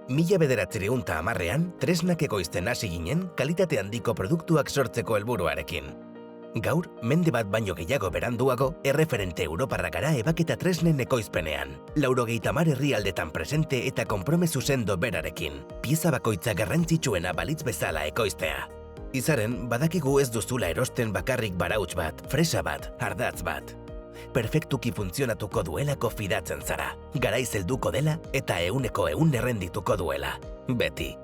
1910ean, tresnak ekoizten hasi ginen kalitate handiko produktuak sortzeko helburuarekin. Gaur, mende bat baino gehiago beranduago, erreferente europarra gara ebaketa tresnen ekoizpenean. 90 herrialdetan presente eta konpromezu sendo berarekin. Pieza bakoitza garrantzitsuena balitz bezala ekoiztea. Izaren, badakigu ez duzula erosten bakarrik barauts bat, fresa bat, ardatz bat. Perfektuki funtzionatuko duelako fidatzen zara. Garaiz helduko dela eta 100% errendituko duela. Beti.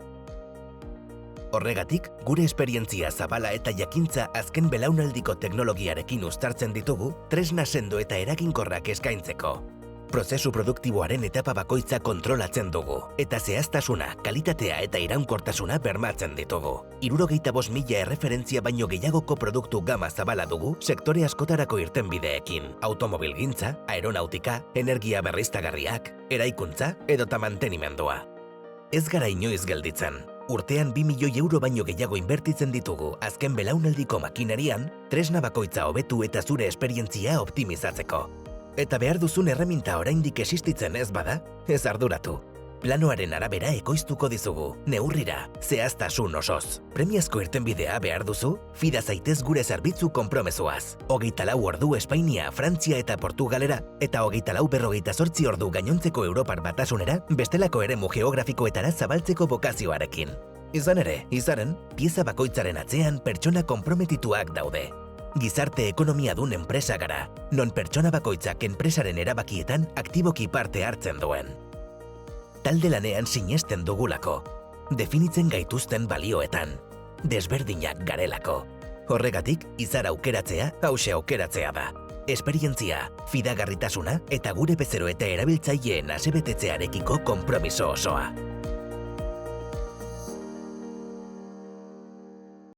Horregatik, gure esperientzia zabala eta jakintza azken belaunaldiko teknologiarekin uztartzen ditugu, tresna sendo eta eraginkorrak eskaintzeko. Prozesu produktiboaren etapa bakoitza kontrolatzen dugu, eta zehaztasuna, kalitatea eta iraunkortasuna bermatzen ditugu. 75.000 erreferentzia baino gehiagoko produktu gama zabala dugu sektore askotarako irtenbideekin. Automobilgintza, aeronautika, energia berriztagarriak, eraikuntza edota mantenimendua. Ez gara inoiz gelditzen. Urtean 2 milioi euro baino gehiago inbertitzen ditugu azken belaunaldiko makinarian, tresna bakoitza hobetu eta zure esperientzia optimizatzeko. Eta behar duzun erreminta oraindik existitzen ez bada, ez arduratu. Planoaren arabera ekoiztuko dizugu, neurrira, zehaztasun osoz. Premiazko irtenbidea behar duzu, fida zaitez gure zerbitzu konpromezuaz. 24 ordu Espainia, Frantzia eta Portugalera, eta 24-48 ordu gainontzeko Europar Batasunera, bestelako eremu geografikoetara zabaltzeko bokazioarekin. Izan ere, izaren, pieza bakoitzaren atzean pertsona konprometituak daude. Gizarte ekonomia dun enpresa gara, non pertsona bakoitzak enpresaren erabakietan aktiboki parte hartzen duen. Talde lanean sinesten dugulako, definitzen gaituzten balioetan, desberdinak garelako. Horregatik, izar aukeratzea, hause aukeratzea da. Esperientzia, fidagarritasuna eta gure bezero eta erabiltzaileen asebetetzearekiko konpromiso osoa.